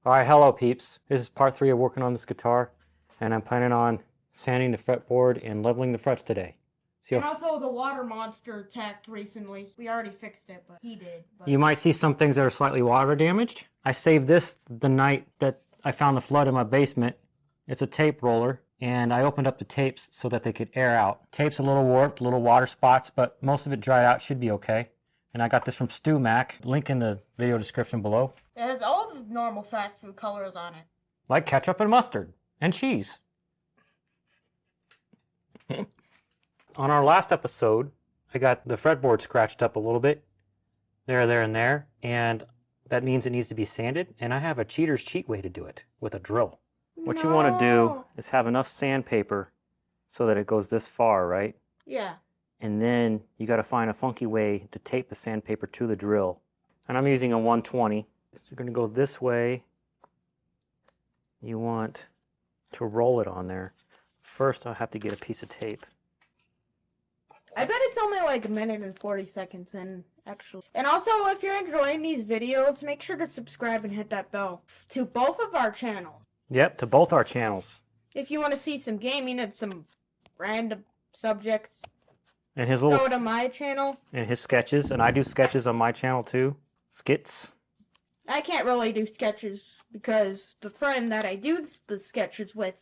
Alright, hello peeps. This is part 3 of working on this guitar, and I'm planning on sanding the fretboard and leveling the frets today. And also the water monster attacked recently. We already fixed it, but he did. But... You might see some things that are slightly water damaged. I saved this the night that I found the flood in my basement. It's a tape roller, and I opened up the tapes so that they could air out. Tape's a little warped, little water spots, but most of it dried out, should be okay. And I got this from StewMac, link in the video description below. It has all the normal fast food colors on it. Like ketchup and mustard, and cheese. On our last episode, I got the fretboard scratched up a little bit. There, and there. And that means it needs to be sanded. And I have a cheater's cheat way to do it, with a drill. What you want to do is have enough sandpaper so that it goes this far, right? Yeah. And then you got to find a funky way to tape the sandpaper to the drill. And I'm using a 120. So you're going to go this way. You want to roll it on there. First, I'll have to get a piece of tape. I bet it's only like a minute and 40 seconds in, actually. And also, if you're enjoying these videos, make sure to subscribe and hit that bell to both of our channels. Yep, to both our channels. If you want to see some gaming and some random subjects, and his little go to my channel. And his sketches, and I do sketches on my channel too. Skits. I can't really do sketches because the friend that I do the sketches with,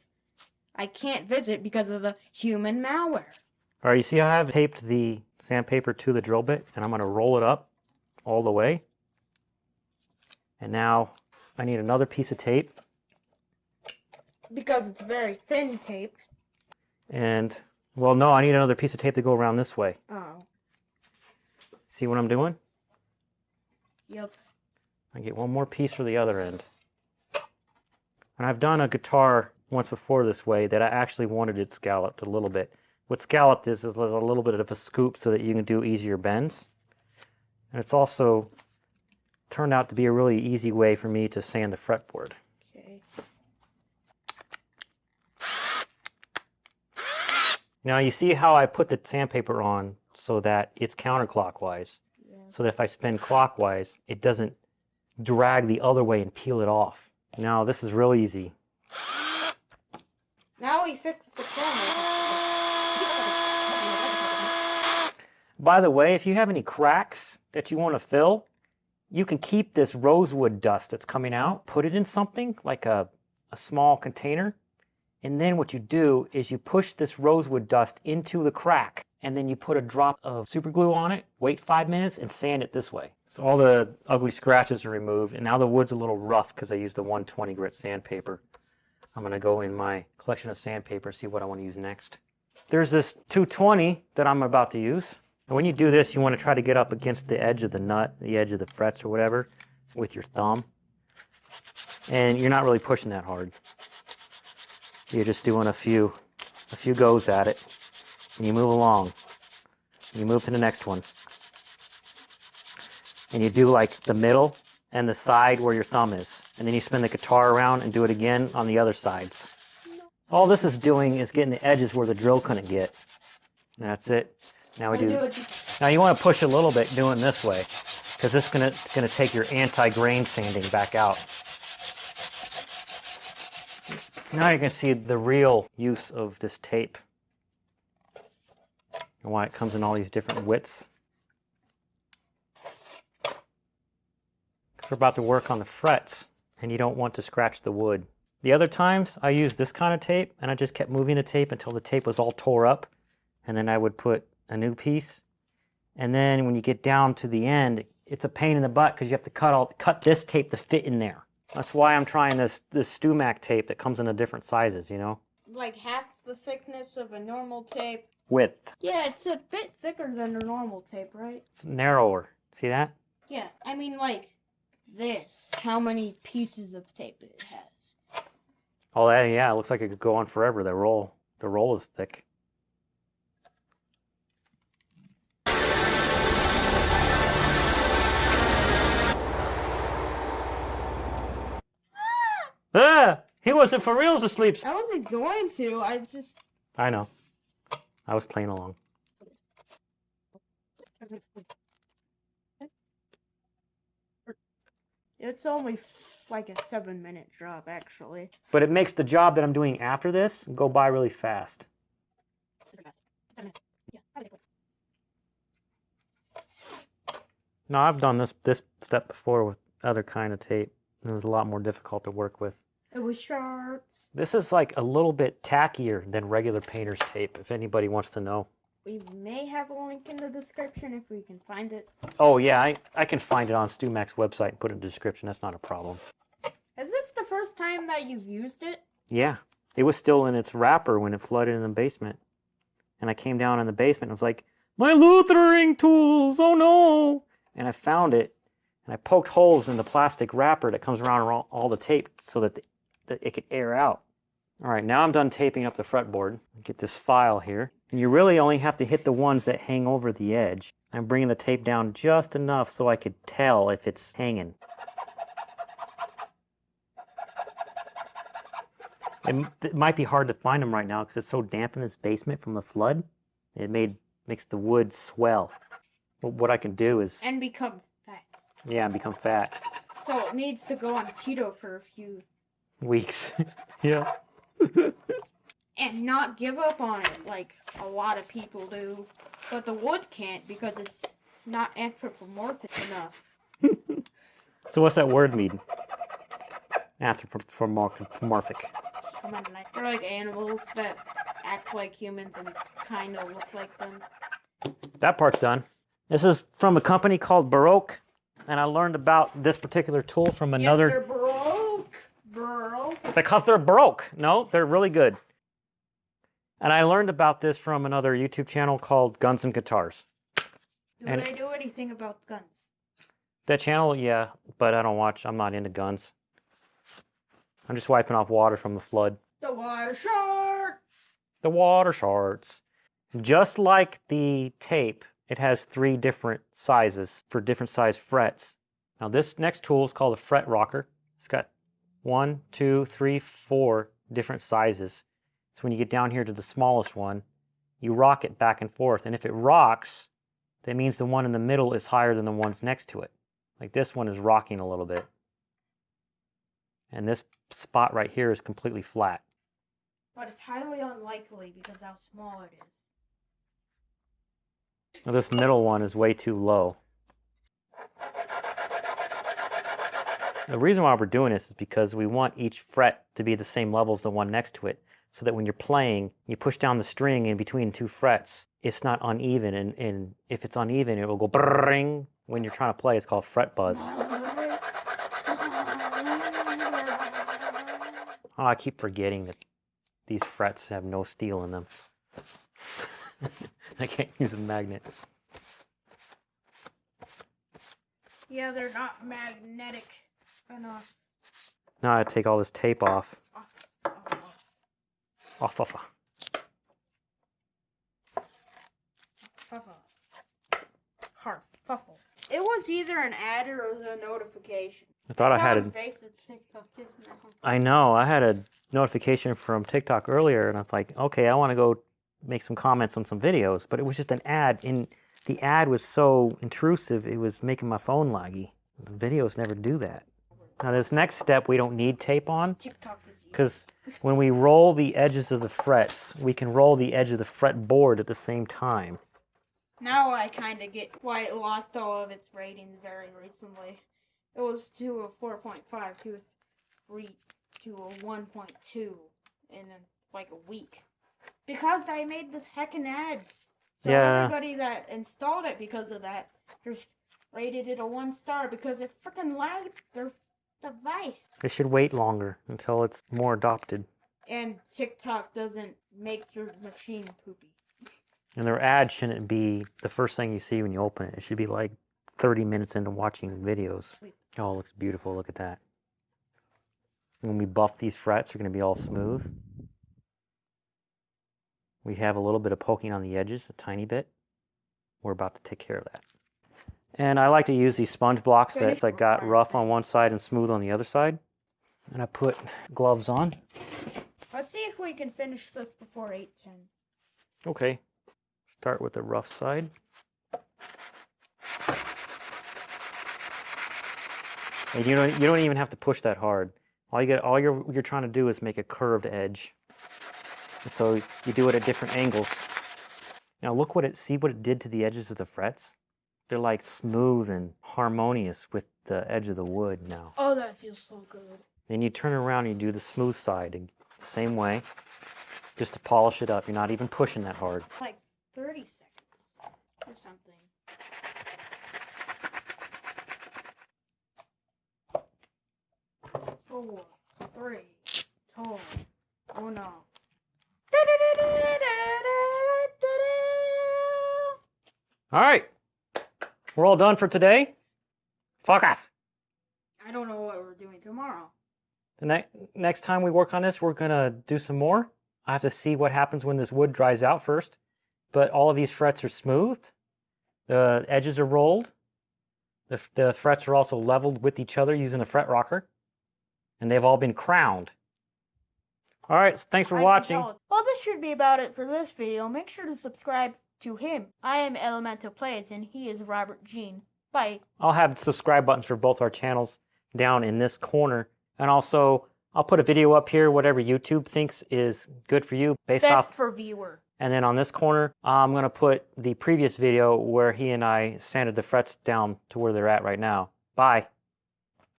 I can't visit because of the human malware. Alright, you see how I have taped the sandpaper to the drill bit, and I'm going to roll it up all the way. And now I need another piece of tape. Because it's very thin tape. And, well, no, I need another piece of tape to go around this way. Oh. See what I'm doing? Yep. I get one more piece for the other end. And I've done a guitar once before this way that I actually wanted it scalloped a little bit. What scalloped is a little bit of a scoop so that you can do easier bends. And it's also turned out to be a really easy way for me to sand the fretboard. Okay. Now you see how I put the sandpaper on so that it's counterclockwise. Yeah. So that if I spin clockwise, it doesn't drag the other way and peel it off. Now this is real easy. Now we fixed the camera. By the way, if you have any cracks that you want to fill, you can keep this rosewood dust that's coming out, put it in something like a small container, and then what you do is you push this rosewood dust into the crack, and then you put a drop of super glue on it, wait 5 minutes, and sand it this way. So all the ugly scratches are removed, and now the wood's a little rough because I used the 120 grit sandpaper. I'm going to go in my collection of sandpaper and see what I want to use next. There's this 220 that I'm about to use. And when you do this, you want to try to get up against the edge of the nut, the edge of the frets or whatever, with your thumb. And you're not really pushing that hard. You're just doing a few goes at it. And you move along. And you move to the next one. And you do like the middle and the side where your thumb is. And then you spin the guitar around and do it again on the other sides. All this is doing is getting the edges where the drill couldn't get. And that's it. Now we do. Now you want to push a little bit doing this way, because this is gonna take your anti-grain sanding back out. Now you can see the real use of this tape and why it comes in all these different widths. Because we're about to work on the frets, and you don't want to scratch the wood. The other times I used this kind of tape, and I just kept moving the tape until the tape was all tore up, and then I would put a new piece. And then when you get down to the end, it's a pain in the butt because you have to cut this tape to fit in there. That's why I'm trying this StewMac tape that comes in the different sizes, you know? Like half the thickness of a normal tape. Width. Yeah, it's a bit thicker than a normal tape, right? It's narrower. See that? Yeah, I mean like this. How many pieces of tape it has. Oh, yeah, it looks like it could go on forever. The roll is thick. Ah! He wasn't for reals asleep. I wasn't going to. I know. I was playing along. It's only like a 7-minute job, actually. But it makes the job that I'm doing after this go by really fast. No, I've done this step before with other kind of tape. It was a lot more difficult to work with. It was shorts. This is like a little bit tackier than regular painter's tape, if anybody wants to know. We may have a link in the description if we can find it. Oh yeah, I can find it on StewMac's website and put it in the description. That's not a problem. Is this the first time that you've used it? Yeah, it was still in its wrapper when it flooded in the basement. And I came down in the basement and was like, my luthering tools, oh no! And I found it, and I poked holes in the plastic wrapper that comes around all the tape so that it could air out. All right, now I'm done taping up the fretboard. Get this file here. And you really only have to hit the ones that hang over the edge. I'm bringing the tape down just enough so I could tell if it's hanging. It might be hard to find them right now because it's so damp in this basement from the flood. It makes the wood swell. But what I can do is... And become fat. Yeah, and become fat. So it needs to go on keto for a few... weeks. Yeah. And not give up on it like a lot of people do. But the wood can't because it's not anthropomorphic enough. So what's that word mean? Anthropomorphic. Come on, like, they're like animals that act like humans and kind of look like them. That part's done. This is from a company called Baroque, and I learned about this particular tool from another... Yes, they're Baroque, bro. Because they're Baroque. No, they're really good. And I learned about this from another YouTube channel called Guns and Guitars. Do they do anything about guns? That channel, yeah, but I don't watch. I'm not into guns. I'm just wiping off water from the flood. The water sharks! The water sharks. Just like the tape, it has 3 different sizes for different size frets. Now this next tool is called a fret rocker. It's got 1, 2, 3, 4 different sizes. So when you get down here to the smallest one, you rock it back and forth. And if it rocks, that means the one in the middle is higher than the ones next to it. Like this one is rocking a little bit. And this spot right here is completely flat. But it's highly unlikely because how small it is. Now this middle one is way too low. The reason why we're doing this is because we want each fret to be the same level as the one next to it, so that when you're playing, you push down the string in between 2 frets, it's not uneven, and if it's uneven, it will go brrrring. When you're trying to play, it's called fret buzz. Oh, I keep forgetting that these frets have no steel in them. I can't use a magnet. Yeah, they're not magnetic enough. Now I take all this tape off. Off. It was either an ad or it was a notification. I thought I had a... I know, I had a notification from TikTok earlier, and I'm like, okay, I want to go make some comments on some videos, but it was just an ad, and the ad was so intrusive, it was making my phone laggy. The videos never do that. Now this next step we don't need tape on, because when we roll the edges of the frets, we can roll the edge of the fretboard at the same time. Now I kind of get why it lost all of its ratings very recently. It was to a 4.5, to a 3, to a 1.2 in like a week. Because I made the heckin' ads. So yeah. Everybody that installed it because of that just rated it a 1 star because it freaking lagged their device. It should wait longer until it's more adopted. And TikTok doesn't make your machine poopy. And their ad shouldn't be the first thing you see when you open it. It should be like 30 minutes into watching videos. Oh, it looks beautiful. Look at that. When we buff these frets, they're going to be all smooth. We have a little bit of poking on the edges, a tiny bit. We're about to take care of that. And I like to use these sponge blocks that's like got rough on one side and smooth on the other side. And I put gloves on. Let's see if we can finish this before 8:10. Okay. Start with the rough side. And you don't even have to push that hard. All you're trying to do is make a curved edge. And so you do it at different angles. Now see what it did to the edges of the frets? They're like smooth and harmonious with the edge of the wood now. Oh, that feels so good. Then you turn around and you do the smooth side the same way, just to polish it up. You're not even pushing that hard. Like 30 seconds or something. Four, three, two, oh no. All right, we're all done for today. Fuck off. I don't know what we're doing tomorrow. The next time we work on this, we're gonna do some more. I have to see what happens when this wood dries out first. But all of these frets are smooth. The edges are rolled. The frets are also leveled with each other using a fret rocker. And they've all been crowned. All right, so thanks for watching. Well, this should be about it for this video. Make sure to subscribe to him. I am Elemental Plays, and he is Robert Jene. Bye. I'll have subscribe buttons for both our channels down in this corner. And also, I'll put a video up here, whatever YouTube thinks is good for you, based off. Best for viewer. And then on this corner, I'm going to put the previous video where he and I sanded the frets down to where they're at right now. Bye.